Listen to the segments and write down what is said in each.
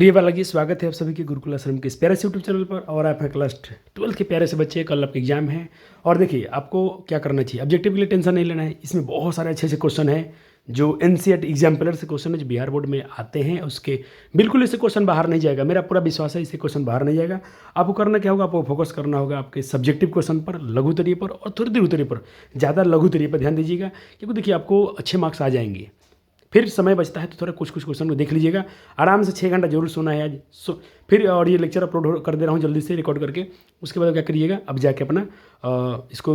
प्रिय बालाजी, स्वागत है आप सभी के गुरुकुल आश्रम के इस प्यारे से यूट्यूब चैनल पर। और आप हैं क्लास 12 के प्यारे से बच्चे। कल आपके एग्जाम है और देखिए आपको क्या करना चाहिए। ऑब्जेक्टिव के लिए टेंशन नहीं लेना है। इसमें बहुत सारे अच्छे अच्छे क्वेश्चन हैं जो एनसीईआरटी एग्जाम्पलर से क्वेश्चन है जो बिहार बोर्ड में आते हैं। उसके बिल्कुल इससे क्वेश्चन बाहर नहीं जाएगा, मेरा पूरा विश्वास है इससे क्वेश्चन बाहर नहीं जाएगा। आपको करना क्या होगा, आपको फोकस करना होगा आपके सब्जेक्टिव क्वेश्चन पर, लघु तरीके पर और थोड़ी तरीके पर। ज़्यादा लघु तरीके पर ध्यान दीजिएगा क्योंकि देखिए आपको अच्छे मार्क्स आ जाएंगे। फिर समय बचता है तो थोड़ा कुछ क्वेश्चन को देख लीजिएगा। आराम से 6 घंटा जरूर सोना है आज। फिर और ये लेक्चर अपलोड कर दे रहा हूँ जल्दी से रिकॉर्ड करके। उसके बाद क्या करिएगा, अब जाके अपना इसको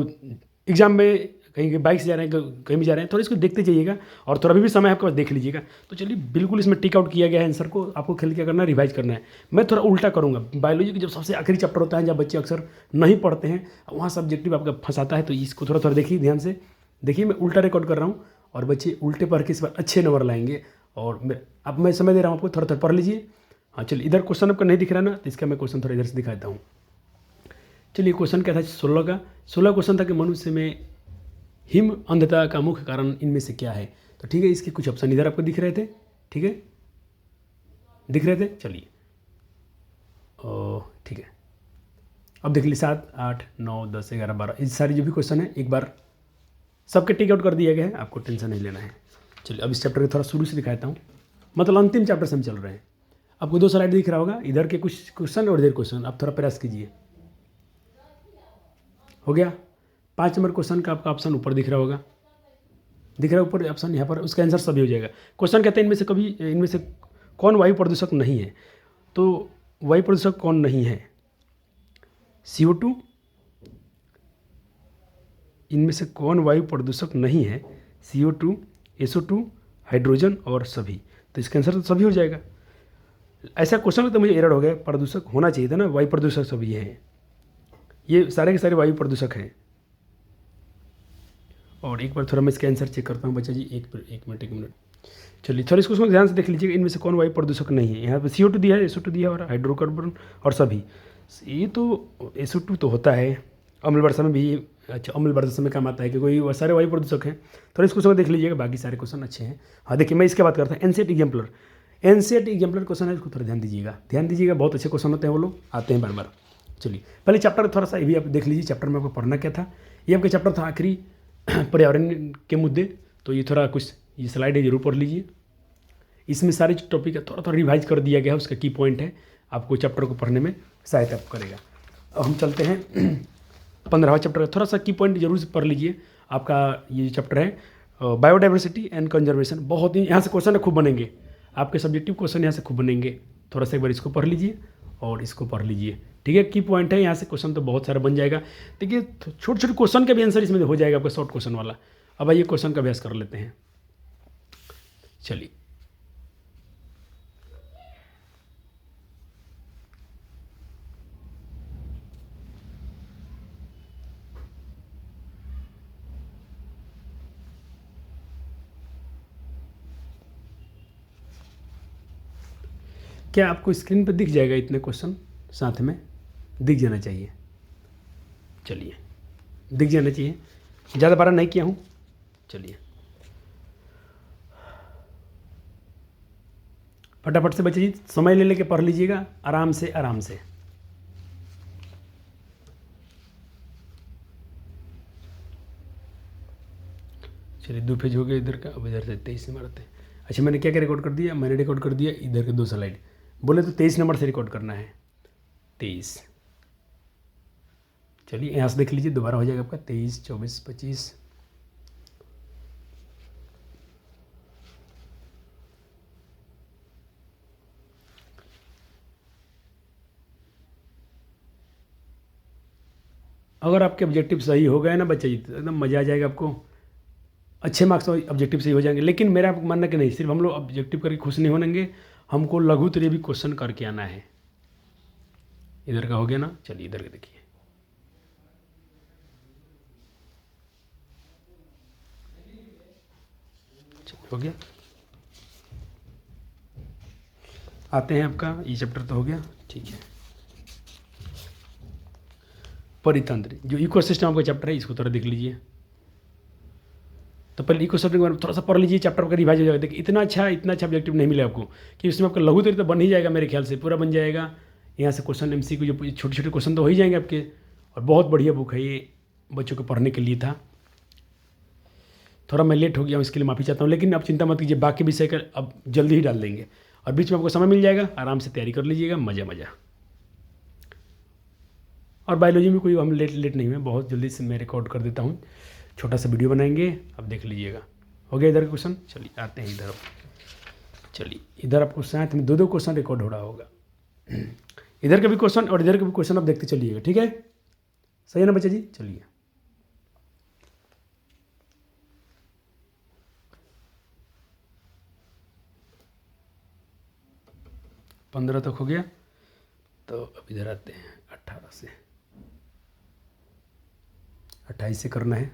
एग्जाम में कहीं बाइक से जा रहे हैं कहीं भी जा रहे हैं, थोड़ा इसको देखते जाइएगा और थोड़ा भी समय आपके पास देख लीजिएगा। तो चलिए, बिल्कुल इसमें टिक आउट किया गया है आंसर को। आपको खेल क्या करना है, रिवाइज करना है। मैं थोड़ा उल्टा करूँगा। बायोलॉजी की जब सबसे आखिरी चैप्टर होता है जब बच्चे अक्सर नहीं पढ़ते हैं, वहाँ सब्जेक्टिव आपका फंसाता है, तो इसको थोड़ा थोड़ा देखिए ध्यान से। देखिए मैं उल्टा रिकॉर्ड कर रहा हूँ और बच्चे उल्टे पढ़ के इस बार अच्छे नंबर लाएंगे। और अब मैं समय दे रहा हूँ आपको, थोड़ा थोड़ा पढ़ लीजिए। हाँ चलिए, इधर क्वेश्चन आपका नहीं दिख रहा ना, तो इसका मैं क्वेश्चन थोड़ा इधर से दिखाता हूँ। चलिए, क्वेश्चन क्या था 16 का। 16 क्वेश्चन था कि मनुष्य में हिम अंधता का मुख्य कारण इनमें से क्या है। तो ठीक है, इसके कुछ ऑप्शन इधर आपको दिख रहे थे। ठीक है, दिख रहे थे। चलिए ठीक है, अब देख लीजिए 7, 8, 9, 10, 11, 12 इस सारी जो भी क्वेश्चन है एक बार सबके टिक आउट कर दिया गया है। आपको टेंशन नहीं लेना है। चलिए, अब इस चैप्टर को थोड़ा शुरू से दिखाता हूँ, मतलब अंतिम चैप्टर से हम चल रहे हैं। आपको 2 स्लाइड दिख रहा होगा, इधर के कुछ क्वेश्चन और इधर क्वेश्चन। आप थोड़ा प्रयास कीजिए। हो गया। 5 नंबर क्वेश्चन का आपका ऑप्शन ऊपर दिख रहा होगा, दिख रहा है ऊपर ऑप्शन, यहाँ पर उसका आंसर सभी हो जाएगा। क्वेश्चन कहते हैं इनमें से कौन वायु प्रदूषक नहीं है। तो वायु प्रदूषक कौन नहीं है, CO2। इनमें से कौन वायु प्रदूषक नहीं है, CO2, SO2, हाइड्रोजन और सभी। तो इसका आंसर तो सभी हो जाएगा। ऐसा क्वेश्चन तो मुझे एरर हो गया, प्रदूषक होना चाहिए था ना, वायु प्रदूषक सभी हैं। ये सारे के सारे वायु प्रदूषक हैं। और एक बार थोड़ा मैं इसका आंसर चेक करता हूँ बच्चा जी। एक मिनट। चलिए, थोड़ा इसको ध्यान से देख लीजिएगा। इनमें से कौन वायु प्रदूषक नहीं है। यहाँ पर CO2 दिया है, SO2 दिया है और हाइड्रोकार्बन और सभी। ये तो SO2 तो होता है अम्ल वर्षा में भी। अच्छा, अम्ल वर्षा में काम आता है कि कोई सारे वायु प्रदूषक हैं। थोड़ा इसको देख लीजिएगा, बाकी सारे क्वेश्चन अच्छे हैं। हाँ देखिए, मैं इसके बात करता हूँ एनसीईआरटी एग्जाम्पलर क्वेश्चन है, इसको थोड़ा ध्यान दीजिएगा। बहुत अच्छे क्वेश्चन होते हैं, वो लोग आते हैं बार बार। चलिए, पहले चैप्टर थोड़ा सा ये भी आप देख लीजिए। चैप्टर में आपको पढ़ना क्या था। ये आपका चैप्टर था आखिरी पर्यावरण के मुद्दे। तो ये थोड़ा कुछ ये स्लाइड है, जरूर पढ़ लीजिए। इसमें सारे टॉपिक थोड़ा थोड़ा रिवाइज कर दिया गया है, उसका की पॉइंट है, आपको चैप्टर को पढ़ने में सहायता करेगा। अब हम चलते हैं 15वां चैप्टर। थोड़ा सा की पॉइंट जरूर से पढ़ लीजिए। आपका ये चैप्टर है बायोडाइवर्सिटी एंड कंजर्वेशन। बहुत ही यहाँ से क्वेश्चन खूब बनेंगे, आपके सब्जेक्टिव क्वेश्चन यहाँ से खूब बनेंगे। थोड़ा सा एक बार इसको पढ़ लीजिए और इसको पढ़ लीजिए। ठीक है, की पॉइंट है, यहाँ से क्वेश्चन तो बहुत सारा बन जाएगा। देखिए, छोटे छोटे क्वेश्चन का भी आंसर इसमें हो जाएगा आपका, शॉर्ट क्वेश्चन वाला। अब आइए क्वेश्चन का अभ्यास कर लेते हैं। चलिए, क्या आपको स्क्रीन पर दिख जाएगा इतने क्वेश्चन, साथ में दिख जाना चाहिए। चलिए, दिख जाना चाहिए, ज़्यादा बार नहीं किया हूँ। चलिए, फटाफट से बच्चे जी समय ले लेके पढ़ लीजिएगा, आराम से आराम से। चलिए, 2 पेज हो गए इधर का। अब इधर से 23 नंबर आते हैं। अच्छा, मैंने क्या क्या रिकॉर्ड कर दिया, मैंने रिकॉर्ड कर दिया इधर के 2 स्लाइड। बोले तो 23 नंबर से रिकॉर्ड करना है, 23। चलिए, यहाँ से देख लीजिए, दोबारा हो जाएगा आपका 23, 24, 25। अगर आपके ऑब्जेक्टिव सही हो गए ना बच्चे जी, तो एकदम मज़ा आ जाएगा आपको। अच्छे मार्क्स ऑब्जेक्टिव सही हो जाएंगे। लेकिन मेरा मानना कि नहीं, सिर्फ हम लोग ऑब्जेक्टिव करके खुश नहीं होंगे, हमको लघु तरीके भी क्वेश्चन करके आना है। इधर का हो गया ना। चलिए, इधर का देखिए। हो गया, आते हैं आपका ये चैप्टर तो हो गया। ठीक है, परितंत्र जो इकोसिस्टम आपका चैप्टर है, इसको थोड़ा देख लीजिए। तो पहले इको शब्द के बारे में थोड़ा सा पढ़ लीजिए, चैप्टर का रिवाइज हो जाएगा। देखिए इतना अच्छा ऑब्जेक्टिव नहीं मिलेगा आपको कि उसमें आपका लघु तो बन ही जाएगा, मेरे ख्याल से पूरा बन जाएगा। यहाँ से क्वेश्चन MCQ जो छोटे छोटे क्वेश्चन तो हो ही जाएंगे आपके। और बहुत बढ़िया बुक है ये, बच्चों को पढ़ने के लिए था। थोड़ा मैं लेट हो गया हूँ, इसके लिए माफ़ी चाहता हूँ, लेकिन आप चिंता मत कीजिए, बाकी विषय का अब जल्दी ही डाल देंगे। और बीच में आपको समय मिल जाएगा, आराम से तैयारी कर लीजिएगा, मज़ा। और बायोलॉजी में कोई हम लेट नहीं हुए, बहुत जल्दी से मैं रिकॉर्ड कर देता हूँ, छोटा सा वीडियो बनाएंगे, अब देख लीजिएगा। हो गया इधर का क्वेश्चन। चलिए आते हैं इधर। चलिए इधर आपको साथ में दो क्वेश्चन रिकॉर्ड हो रहा होगा, इधर का भी क्वेश्चन और इधर का भी क्वेश्चन आप देखते चलिएगा, ठीक है? सही है ना बच्चा जी? चलिए 15 तक हो गया, तो अब इधर आते हैं 18 से 28 से करना है।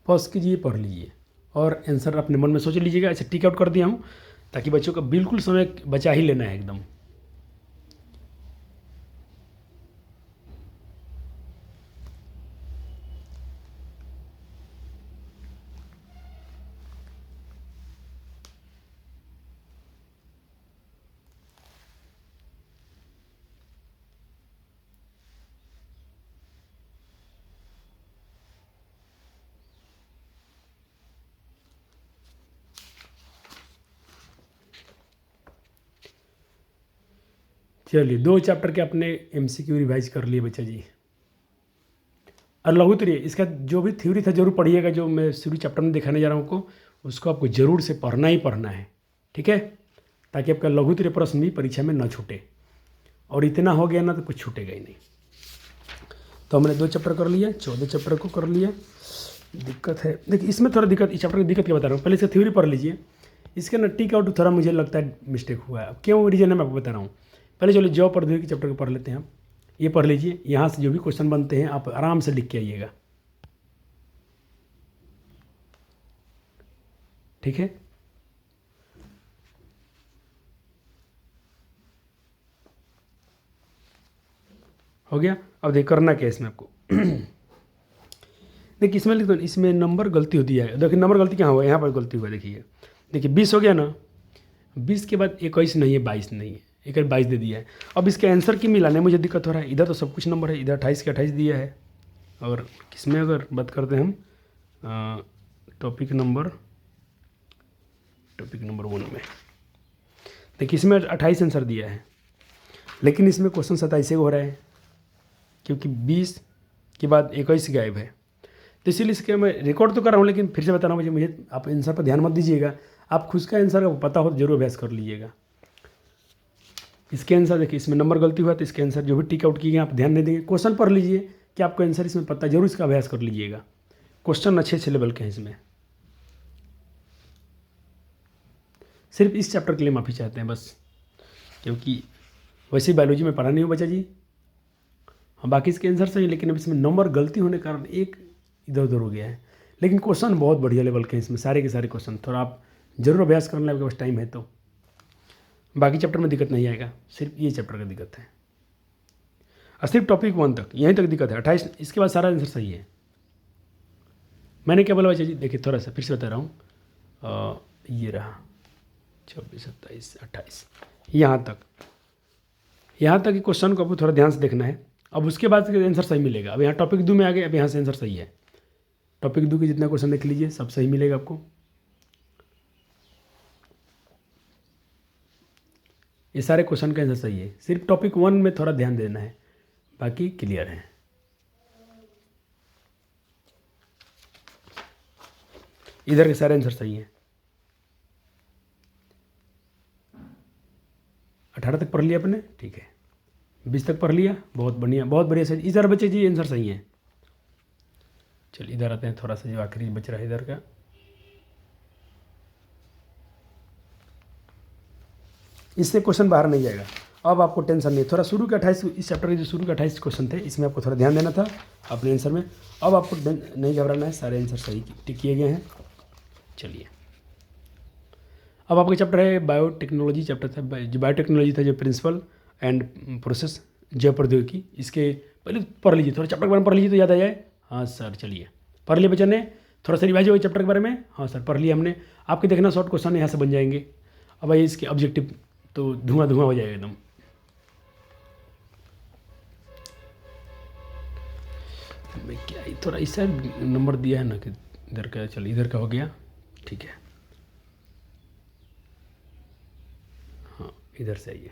पॉज कीजिए, पढ़ लीजिए और आंसर अपने मन में सोच लीजिएगा। ऐसे टिक आउट कर दिया हूँ ताकि बच्चों का बिल्कुल समय बचा ही लेना है एकदम। चलिए 2 चैप्टर के अपने MCQ रिवाइज कर लिए बच्चा जी। और लघुत्तरीय इसका जो भी थ्योरी था जरूर पढ़िएगा, जो मैं शुरू चैप्टर में दिखाने जा रहा हूँ आपको, उसको आपको जरूर से पढ़ना ही पढ़ना है, ठीक है? ताकि आपका लघुत्तरीय प्रश्न भी परीक्षा में न छूटे। और इतना हो गया ना तो कुछ छूटेगा ही नहीं। तो हमने 2 चैप्टर कर लिया, 14 चैप्टर को कर लिया। दिक्कत है, देखिए इसमें थोड़ा दिक्कत, इस चैप्टर की दिक्कत क्या बता रहा हूँ, पहले इसका थ्योरी पढ़ लीजिए। इसका ना टिक आउट थोड़ा मुझे लगता है मिस्टेक हुआ है। अब क्यों रीजन है मैं आपको बता रहा हूँ। पहले चलो जॉब प्रौद्योगिकी चैप्टर को पढ़ लेते हैं हम। ये पढ़ लीजिए, यहाँ से जो भी क्वेश्चन बनते हैं आप आराम से लिख के आइएगा, ठीक है? हो गया। अब देख करना क्या है इसमें आपको देखिए इसमें लिख दो, इसमें नंबर गलती होती है। देखिए नंबर गलती कहाँ हुआ, यहाँ पर गलती हुआ। देखिए 20 हो गया ना, 20 के बाद 21 नहीं है, 22 नहीं है, एक 22 दे दिया है। अब इसके आंसर की मिलाने मुझे दिक्कत हो रहा है। इधर तो सब कुछ नंबर है, इधर 28 के 28 दिया है। और किसमें अगर बात करते हैं हम टॉपिक नंबर 1 में, देखिए इसमें 28 आंसर दिया है, लेकिन इसमें क्वेश्चन 27 हो रहा है, क्योंकि 20 के बाद 21 गायब है। तो इसीलिए इसके मैं रिकॉर्ड तो कर रहा हूँ, लेकिन फिर से बता रहा हूँ मुझे आप आंसर पर ध्यान मत दीजिएगा। आप खुद का आंसर आपको पता हो तो जरूर अभ्यास कर लीजिएगा। इसके आंसर देखिए, इसमें नंबर गलती हुआ तो इसके आंसर जो भी टिक आउट किए आप ध्यान नहीं देंगे। क्वेश्चन पढ़ लीजिए कि आपको आंसर इसमें पता, जरूर इसका अभ्यास कर लीजिएगा। क्वेश्चन अच्छे लेवल के हैं इसमें। सिर्फ इस चैप्टर के लिए माफ़ी चाहते हैं बस, क्योंकि वैसे ही बायोलॉजी में पढ़ा नहीं हो बच्चा जी। हाँ बाकी इसके आंसर सही, लेकिन अब इसमें नंबर गलती होने के कारण एक इधर उधर हो गया है। लेकिन क्वेश्चन बहुत बढ़िया लेवल के हैं इसमें, सारे के सारे क्वेश्चन। थोड़ा आप जरूर अभ्यास करना, आपके पास टाइम है तो। बाकी चैप्टर में दिक्कत नहीं आएगा, सिर्फ ये चैप्टर का दिक्कत है। और सिर्फ टॉपिक 1 तक, यहीं तक दिक्कत है। 28, इसके बाद सारा आंसर सही है। मैंने क्या बोला बच्चा जी, देखिए थोड़ा सा फिर से बता रहा हूँ। ये रहा 24, 27, 28, यहाँ तक कि क्वेश्चन को आपको थोड़ा ध्यान से देखना है। अब उसके बाद आंसर सही मिलेगा। अब यहाँ टॉपिक 2 में आ गए, अब यहाँ से आंसर सही है। टॉपिक 2 के जितना क्वेश्चन देख लीजिए, सब सही मिलेगा आपको। ये सारे क्वेश्चन का आंसर सही है, सिर्फ टॉपिक 1 में थोड़ा ध्यान देना है, बाकी क्लियर है। इधर के सारे आंसर सही हैं। 18 तक पढ़ लिया आपने, ठीक है। 20 तक पढ़ लिया, बहुत बढ़िया, बहुत बढ़िया सही। इधर बच्चे जी आंसर सही है। चलिए इधर आते हैं, थोड़ा सा जो आखिरी बच रहा है इधर का। इससे क्वेश्चन बाहर नहीं जाएगा। अब आपको टेंशन नहीं, थोड़ा शुरू के 28, इस चैप्टर के जो शुरू के 28 क्वेश्चन थे, इसमें आपको थोड़ा ध्यान देना था अपने आंसर में। अब आपको नहीं घबराना है, सारे आंसर सही टिक किए गए हैं। चलिए अब आपका चैप्टर है बायोटेक्नोलॉजी चैप्टर था, जो बायोटेक्नोलॉजी था, जो प्रिंसिपल एंड प्रोसेस जैव प्रौद्योगिकी। इसके पहले पढ़ लीजिए, थोड़ा चैप्टर के बारे में पढ़ लीजिए तो याद आ जाए। हाँ सर चलिए पढ़ लिए बच्चों ने, थोड़ा सा रिवाइज हो चैप्टर के बारे में। हाँ सर पढ़ लिया हमने। आपके देखना शॉर्ट क्वेश्चन यहाँ से बन जाएंगे। अब भाई इसके ऑब्जेक्टिव तो धुआं धुआं हो जाएगा एकदम। मैं क्या थोड़ा इस साइड नंबर दिया है ना कि इधर का, चलिए इधर का हो गया, ठीक है। हाँ इधर से आइए।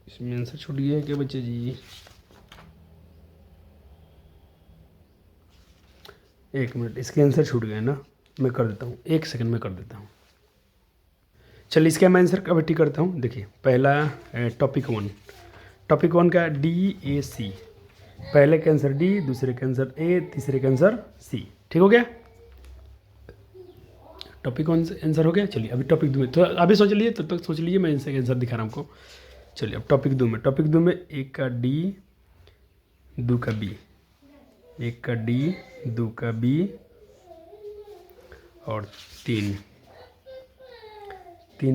इसमें आंसर छूट गया है क्या बच्चे जी? एक मिनट, इसके आंसर छूट गए ना, मैं कर देता हूँ, एक सेकंड में कर देता हूँ। चलिए इसका मैं आंसर कमेटी करता हूँ। देखिए पहला टॉपिक वन का DAC, पहले का आंसर D, दूसरे का आंसर A, तीसरे का आंसर C। ठीक हो गया, टॉपिक वन से आंसर हो गया। चलिए अभी टॉपिक दो में तो अभी सोच लीजिए, तब तक सोच लीजिए, मैं इसका आंसर दिखा रहा हूँ आपको। चलिए अब टॉपिक दो में एक का D, दो का B, एक का D, दो का B और तीन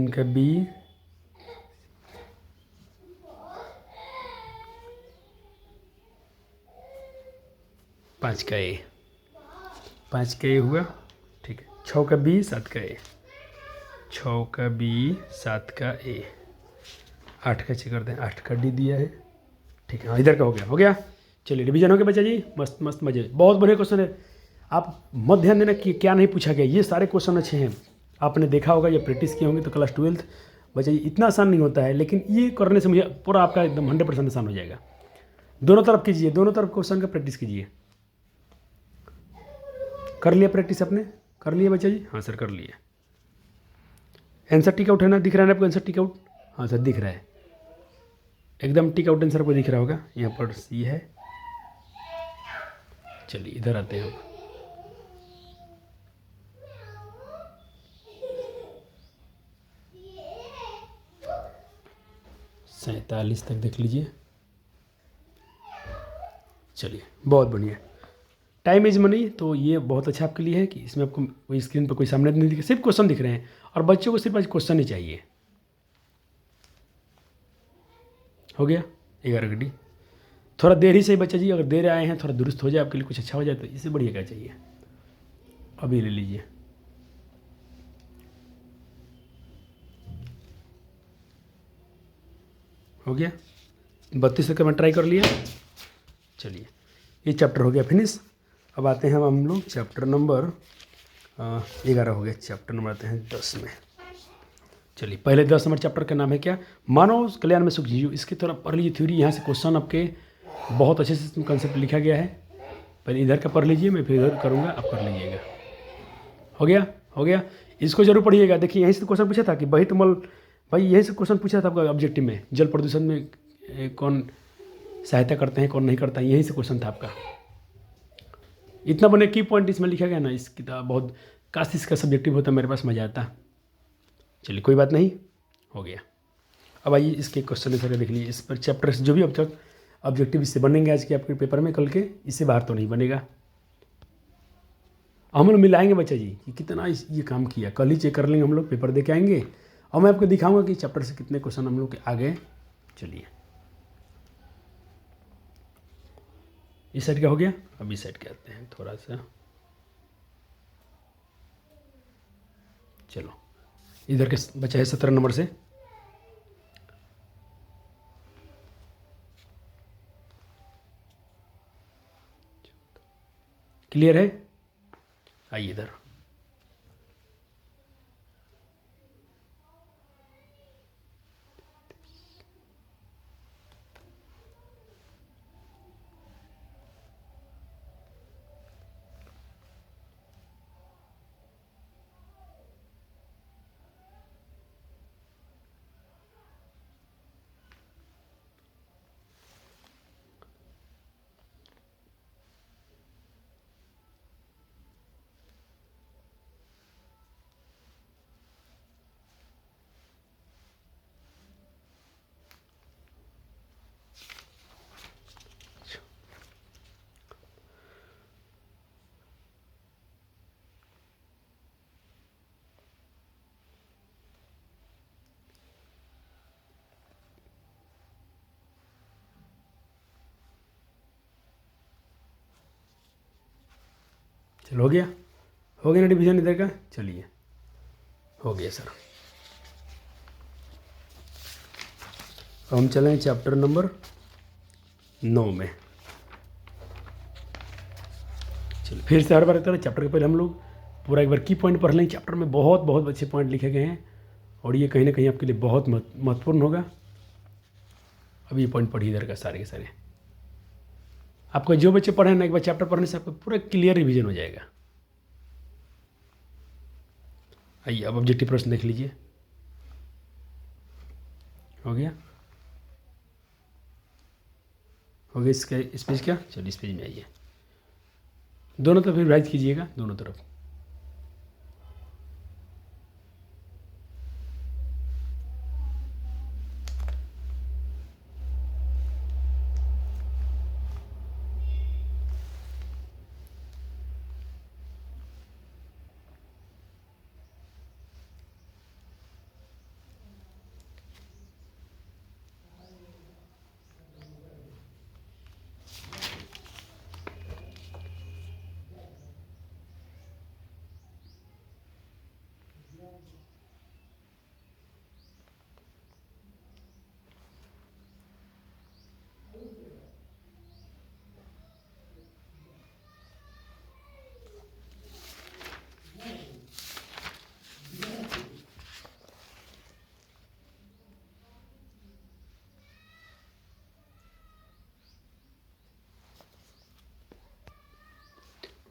का B, पाँच का A हुआ, ठीक है। छः का B, सात का A, छः का B, सात का A, आठ का चेक करते हैं, आठ का D दिया है, ठीक है। हाँ इधर का हो गया। चलिए रिवीजन हो गया बच्चा जी, मस्त मस्त मजे, बहुत बढ़िया क्वेश्चन है। आप मत ध्यान देना कि क्या नहीं पूछा गया, ये सारे क्वेश्चन अच्छे हैं। आपने देखा होगा या प्रैक्टिस किए होंगे तो क्लास 12th बच्चा जी इतना आसान नहीं होता है, लेकिन ये करने से मुझे पूरा आपका एकदम 100% आसान हो जाएगा। दोनों तरफ कीजिए, दोनों तरफ क्वेश्चन का प्रैक्टिस कीजिए। कर लिया प्रैक्टिस आपने? कर लिया बच्चा जी? हाँ सर कर लिए। आंसर टिक आउट है ना, दिख रहा है ना आपको आंसर टिक आउट? हाँ सर दिख रहा है, एकदम टिक आउट आंसर आपको दिख रहा होगा। यहाँ पर C है। चलिए इधर आते हैं हम। 47 तक देख लीजिए। चलिए बहुत बढ़िया। टाइम इज मनी, तो ये बहुत अच्छा आपके लिए है कि इसमें आपको कोई स्क्रीन पर कोई सामने नहीं दिख, सिर्फ क्वेश्चन दिख रहे हैं और बच्चों को सिर्फ आज क्वेश्चन ही चाहिए। हो गया 11 घड़ी। थोड़ा देर ही सही बच्चा जी, अगर देर आए हैं थोड़ा दुरुस्त हो जाए आपके लिए, कुछ अच्छा हो जाए तो इससे बढ़िया क्या चाहिए। अभी ले लीजिए। हो गया 32 तक मैं ट्राई कर लिया। चलिए ये चैप्टर हो गया फिनिश। अब आते हैं हम लोग चैप्टर नंबर 11 हो गया, चैप्टर नंबर आते हैं 10 में। चलिए पहले 10 नंबर चैप्टर का नाम है क्या? मानव कल्याण में सुख जीव। इसकी थोड़ा पढ़ लीजिए थ्योरी, यहाँ से क्वेश्चन आपके बहुत अच्छे से कंसेप्ट लिखा गया है। पहले इधर का पढ़ लीजिए, मैं फिर इधर करूँगा, आप कर लीजिएगा। हो गया, इसको जरूर पढ़िएगा। देखिए यहीं से क्वेश्चन पूछा था कि बहितमल, भाई यहीं से क्वेश्चन पूछा था आपका ऑब्जेक्टिव में, जल प्रदूषण में कौन सहायता करते हैं कौन नहीं करता है, यहीं से क्वेश्चन था आपका। इतना बने की पॉइंट इसमें लिखा गया ना, इस किताब बहुत काश इसका सब्जेक्टिव होता मेरे पास मज़ा आता। चलिए कोई बात नहीं, हो गया। अब आइए इसके क्वेश्चन आंसर देख लीजिए। इस पर चैप्टर से जो भी अब तक ऑब्जेक्टिव इससे बनेंगे आज के आपके पेपर में, कल के इससे बाहर तो नहीं बनेगा। हम लोग मिलाएंगे बच्चा जी कि कितना ये काम किया, कल ही चेक कर लेंगे, हम लोग पेपर दे के आएंगे और मैं आपको दिखाऊंगा कि चैप्टर से कितने क्वेश्चन हम लोग के आ गए। चलिए इस साइड का हो गया, अब इस साइड के आते हैं थोड़ा सा। चलो इधर के बचा है 17 नंबर से। क्लियर है? आइए इधर। चलो हो गया ना डिवीजन इधर का। चलिए हो गया सर। अब हम चलेंगे चैप्टर नंबर 9 में। चलिए फिर से हर बार करें, चैप्टर के पहले हम लोग पूरा एक बार की पॉइंट पढ़ लेंगे। चैप्टर में बहुत बहुत अच्छे पॉइंट लिखे गए हैं और ये कहीं ना कहीं आपके लिए बहुत महत्वपूर्ण होगा। अब ये पॉइंट पढ़िए इधर का सारे के सारे। आपको जो बच्चे पढ़े ना, एक बार चैप्टर पढ़ने से आपको पूरा क्लियर रिवीजन हो जाएगा। आइए अब ऑब्जेक्टिव प्रश्न देख लीजिए। हो गया इसका इस पेज क्या। चलिए इस पेज में आइए, दोनों तरफ रिवाइज कीजिएगा, दोनों तरफ।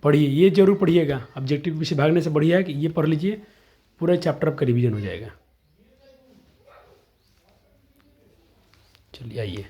पढ़िए, ये जरूर पढ़िएगा। ऑब्जेक्टिव पीछे भागने से बढ़िया है कि ये पढ़ लीजिए, पूरा चैप्टर आपका रिवीजन हो जाएगा। चलिए आइए।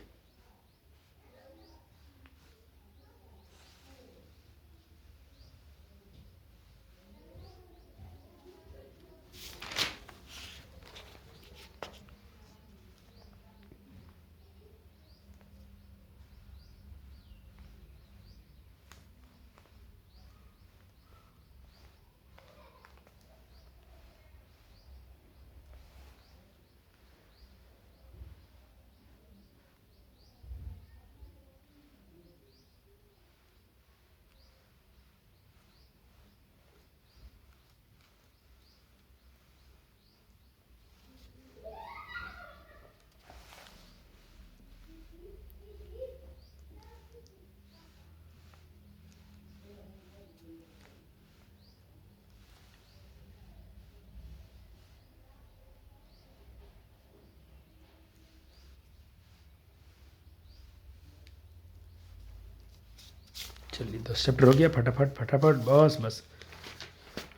चलिए 10 चैप्टर हो गया, फटाफट फटाफट, बस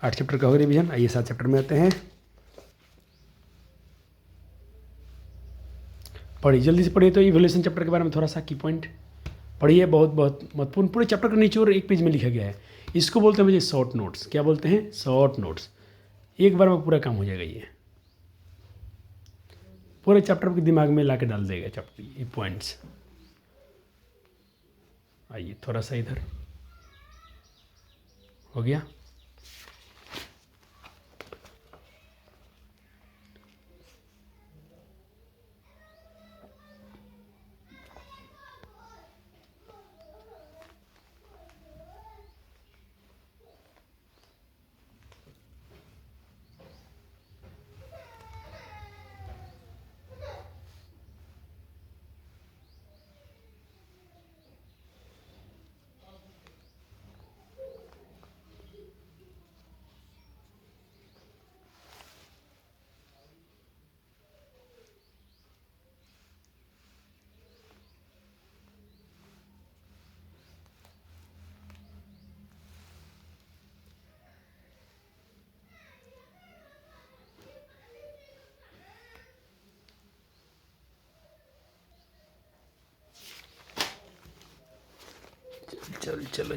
8 चैप्टर का हो गया रिवीजन। आइए 7 चैप्टर में आते हैं। पढ़िए, जल्दी से पढ़िए। तो इवोल्यूशन चैप्टर के बारे में थोड़ा सा की पॉइंट पढ़िए, बहुत बहुत महत्वपूर्ण। पूरे चैप्टर का निचोड़ एक पेज में लिखा गया है। इसको बोलते हैं मुझे शॉर्ट नोट्स। क्या बोलते हैं? Short notes. एक बार में पूरा काम हो जाएगा। ये पूरे चैप्टर के दिमाग में ला के डाल देगा चैप्टर ये पॉइंट्स। आइए थोड़ा सा इधर हो गया।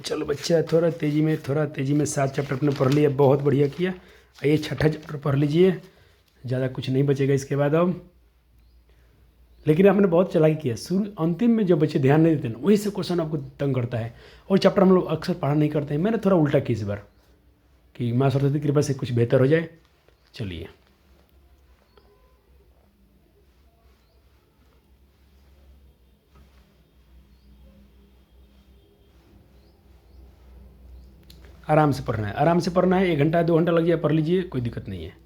चलो बच्चा, थोड़ा तेज़ी में 7 चैप्टर अपने पढ़ लिया, बहुत बढ़िया किया। आइए 6ठा चैप्टर पढ़ लीजिए, ज़्यादा कुछ नहीं बचेगा इसके बाद अब। लेकिन आपने बहुत चालाकी किया, शुरू अंतिम में जो बच्चे ध्यान नहीं देते ना, वही से क्वेश्चन आपको तंग करता है। और चैप्टर हम लोग अक्सर पढ़ा नहीं करते हैं। मैंने थोड़ा उल्टा किया इस बार कि माँ सरस्वती की कृपा से कुछ बेहतर हो जाए। चलिए आराम से पढ़ना है, आराम से पढ़ना है। 1 घंटा 2 घंटा लग जाए पढ़ लीजिए, कोई दिक्कत नहीं है।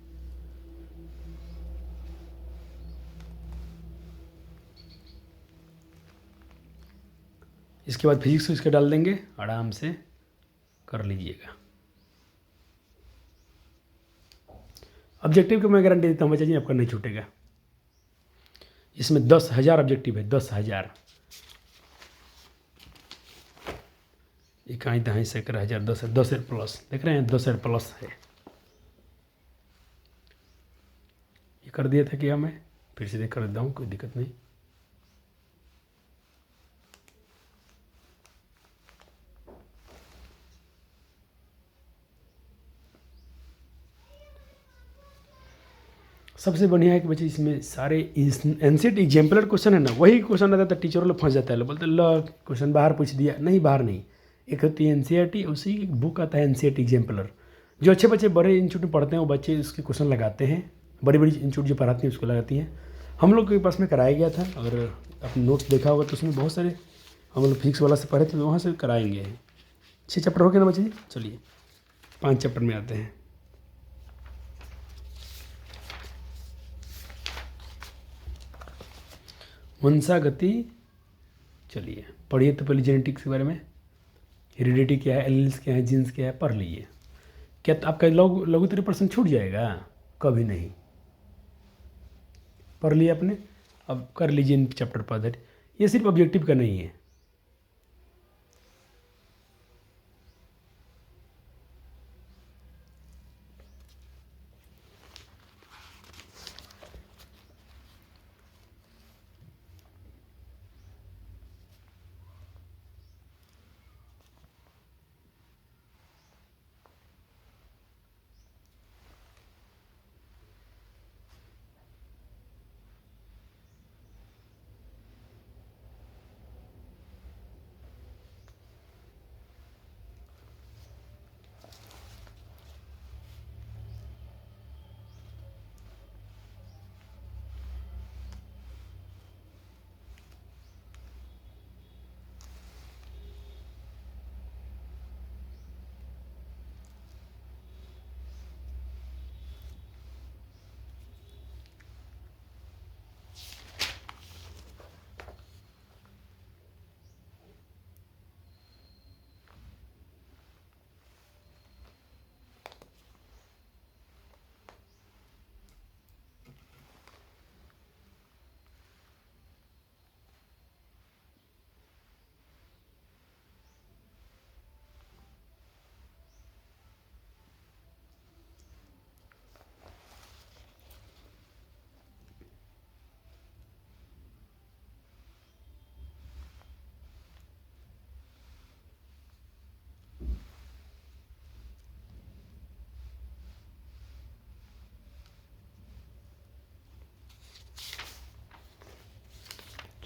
इसके बाद फिजिक्स को इसके डाल देंगे, आराम से कर लीजिएगा। ऑब्जेक्टिव को मैं गारंटी देता हूँ बच्चा जी आपका नहीं छूटेगा। इसमें 10,000 ऑब्जेक्टिव है, 10,000। इकाई दहाई सैकड़ा हज़ार 10 प्लस, देख रहे हैं 10 प्लस है। ये कर दिया था क्या, मैं फिर से देख कर देता हूँ, कोई दिक्कत नहीं। सबसे बढ़िया है कि बच्चे इसमें सारे एनसीईआरटी एग्जाम्पलर क्वेश्चन है ना, वही क्वेश्चन आता है, टीचर लोग फंस जाता है, बोलते ल क्वेश्चन बाहर पूछ दिया। नहीं, बाहर नहीं, एक होती है एनसीईआरटी, उसी एक बुक आता है एनसीईआरटी एग्जाम्पलर। जो अच्छे बच्चे बड़े इंस्टीट्यूट में पढ़ते हैं वो बच्चे इसके क्वेश्चन लगाते हैं, बड़ी बड़ी इंस्टीट्यूट जो पढ़ाती हैं उसको लगाती हैं। हम लोग के पास में कराया गया था, अगर अपने नोट्स देखा होगा तो उसमें बहुत सारे हम लोग फिजिक्स वाला से पढ़े थे, वहाँ से कराएंगे। 6 चैप्टर हो गए ना बच्चे जी, चलिए 5 चैप्टर में आते हैं। वंशागति, चलिए पढ़िए तो पहले जेनेटिक्स के बारे में, हेरिडिटी क्या है, एलील्स क्या है, जीन्स क्या है, पढ़ लीजिए। क्या आपका लघुत्तरी प्रश्न छूट जाएगा? कभी नहीं। पढ़ लिया आपने, अब कर लीजिए इन चैप्टर पर। ये सिर्फ ऑब्जेक्टिव का नहीं है।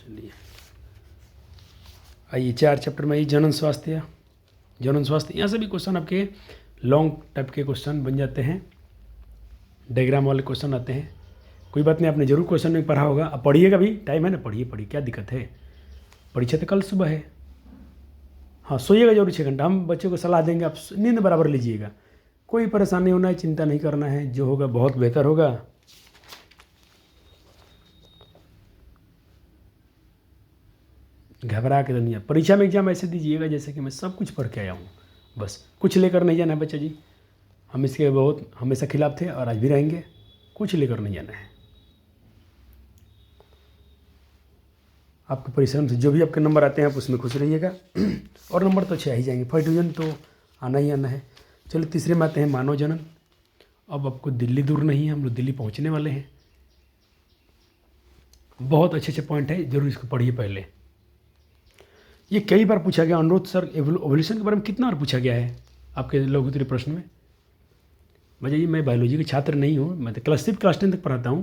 चलिए आइए 4 चैप्टर में, जनन स्वास्थ्य, जनन स्वास्थ्य, यहाँ से भी क्वेश्चन आपके लॉन्ग टाइप के क्वेश्चन बन जाते हैं, डायग्राम वाले क्वेश्चन आते हैं। कोई बात नहीं, आपने जरूर क्वेश्चन में पढ़ा होगा। अब पढ़िएगा भी, टाइम है ना, पढ़िए, क्या दिक्कत है। परीक्षा तो कल सुबह है। हाँ, सोइएगा जरूर 6 घंटा। हम बच्चों को सलाह देंगे, आप नींद बराबर लीजिएगा। कोई परेशानी होना है, चिंता नहीं करना है, जो होगा बहुत बेहतर होगा। घबरा के तो नहीं। परीक्षा में एग्जाम ऐसे दीजिएगा जैसे कि मैं सब कुछ पढ़ के आया हूँ, बस कुछ लेकर नहीं जाना है बच्चा जी। हम इसके बहुत हमेशा खिलाफ थे और आज भी रहेंगे, कुछ लेकर नहीं जाना है। आपके परिश्रम से जो भी आपके नंबर आते हैं आप उसमें खुश रहिएगा और नंबर तो अच्छे आ ही जाएंगे। फर्स्ट डिवीजन तो आना ही आना है। चलो तीसरे में आते हैं मानव जनन। अब आपको दिल्ली दूर नहीं है, हम लोग दिल्ली पहुँचने वाले हैं। बहुत अच्छे अच्छे पॉइंट है, जरूर इसको पढ़िए पहले। ये कई बार पूछा गया, अनुरोध सर एवोल्यूशन के बारे में कितना बार पूछा गया है आपके लघुत्तरी प्रश्न में। भैया जी मैं बायोलॉजी के छात्र नहीं हूँ, मैं तो क्लास 10 तक पढ़ाता हूँ।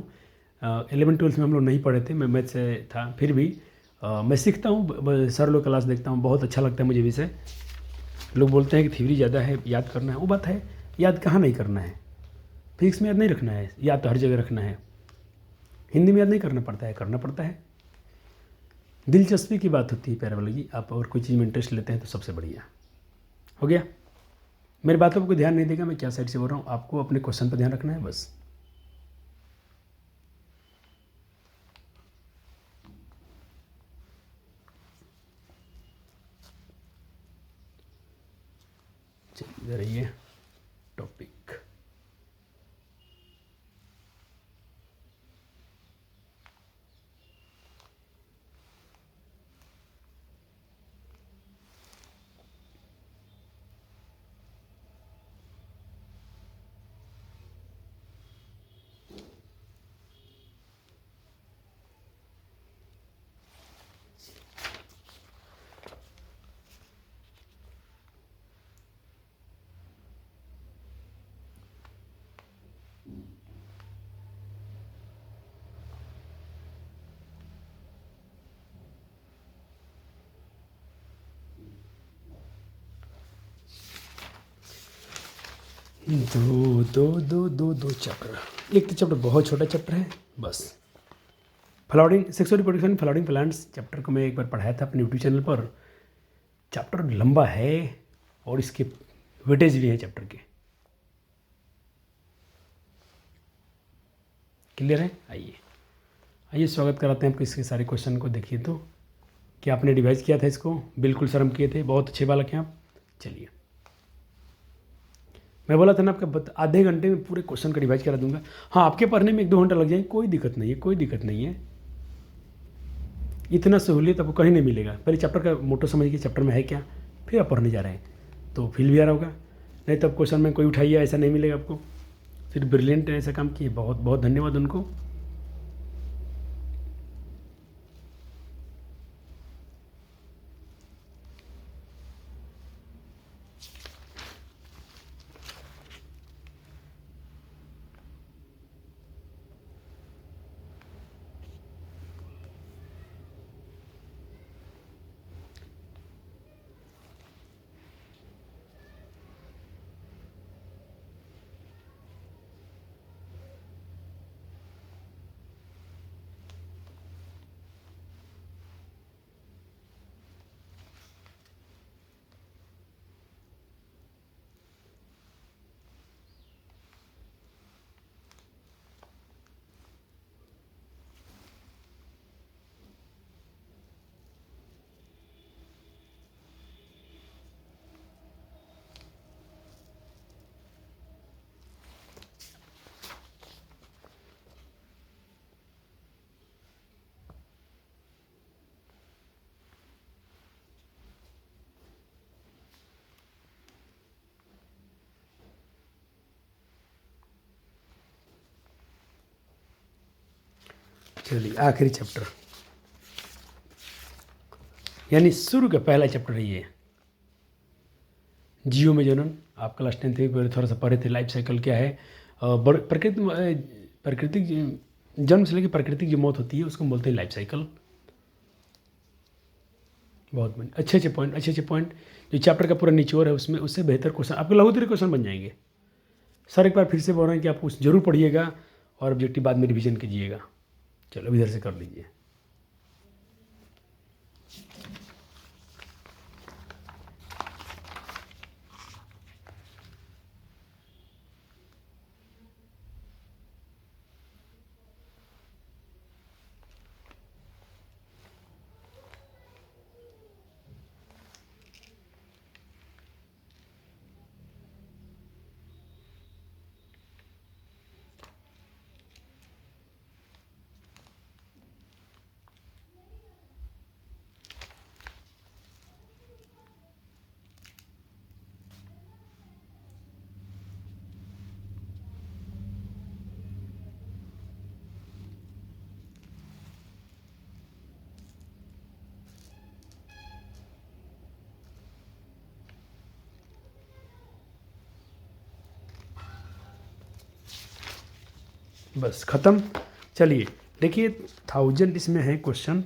11-12 में हम लोग नहीं पढ़े थे, मैं मैथ से था, फिर भी मैं सीखता हूँ, सर लोग क्लास देखता हूँ, बहुत अच्छा लगता है मुझे विषय। लोग बोलते हैं कि थ्योरी ज़्यादा है, याद करना है, वो बात है, याद कहाँ नहीं करना है। फिजिक्स में याद नहीं रखना है, याद तो हर जगह रखना है। हिंदी में याद नहीं करना पड़ता है, करना पड़ता है। दिलचस्पी की बात होती है प्यारे वाले जी, आप और कोई चीज़ में इंटरेस्ट लेते हैं तो सबसे बढ़िया। हो गया। मेरी बातों पर कोई ध्यान नहीं देगा, मैं क्या साइड से बोल रहा हूँ, आपको अपने क्वेश्चन पर ध्यान रखना है बस। चलिए इधर आइए, टॉपिक। दो चैप्टर। एक तो चैप्टर बहुत छोटा चैप्टर है बस, flowering sexual reproduction flowering plants chapter को मैं एक बार पढ़ाया था अपने यूट्यूब चैनल पर। चैप्टर लंबा है और इसके वेटेज भी है चैप्टर के। क्लियर है? आइए स्वागत कराते हैं आपको। इसके सारे क्वेश्चन को देखिए तो क्या आपने रिवाइज किया था इसको? बिल्कुल शर्म किए थे, बहुत अच्छे बालक हैं आप। चलिए, मैं बोला था ना आपका आधे घंटे में पूरे क्वेश्चन का रिवाइज करा दूंगा। हाँ, आपके पढ़ने में 1-2 घंटा लग जाएंगे, कोई दिक्कत नहीं है, कोई दिक्कत नहीं है। इतना सहूलियत आपको कहीं नहीं मिलेगा। पहले चैप्टर का मोटो समझिए, चैप्टर में है क्या, फिर आप पढ़ने जा रहे हैं तो फील भी आ रहा होगा। नहीं तो क्वेश्चन में कोई उठाइए, ऐसा नहीं मिलेगा आपको। फिर ब्रिलियंट ऐसा काम किए, बहुत बहुत धन्यवाद उनको। चलिए, आखिरी चैप्टर यानी शुरू का पहला चैप्टर है ये, जीव में जनन। आप क्लास 10th में थोड़ा सा पढ़े थे, लाइफ साइकिल क्या है। प्राकृतिक जन्म से लेकर प्राकृतिक जो मौत होती है उसको हम बोलते हैं लाइफ साइकिल। बहुत अच्छे पॉइंट जो चैप्टर का पूरा निचोड़ है उसमें, उससे बेहतर क्वेश्चन आपके लघुत्तरी क्वेश्चन बन जाएंगे। सर एक बार फिर से बोल रहे हैं कि आप उस जरूर पढ़िएगा और ऑब्जेक्टिव बाद में रिवीजन कीजिएगा। चलो इधर से कर लीजिए। बस ख़त्म। चलिए देखिए, 1000 इसमें है क्वेश्चन,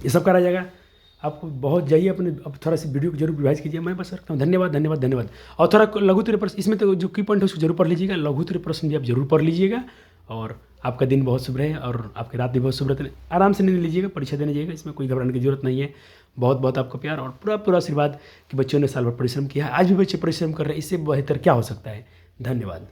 ये सब करा जाएगा। आपको बहुत जाइए अपने, अब थोड़ा सी वीडियो को जरूर रिवाइज कीजिए। मैं बस रखता हूँ। धन्यवाद। और थोड़ा लघुत्तरी प्रश्न इसमें तो जो की पॉइंट है उसको जरूर पढ़ लीजिएगा। लघुत्तरी प्रश्न भी आप जरूर पढ़ लीजिएगा। और आपका दिन बहुत शुभ रहे और आपकी रात भी बहुत शुभ रहे। आराम से नींद लीजिएगा, परीक्षा देने जाइएगा, इसमें कोई घबराने की जरूरत नहीं है। बहुत बहुत आपका प्यार और पूरा पूरा आशीर्वाद कि बच्चों ने साल भर परिश्रम किया है। आज भी बच्चे परिश्रम कर रहे हैं, इससे बेहतर क्या हो सकता है। धन्यवाद।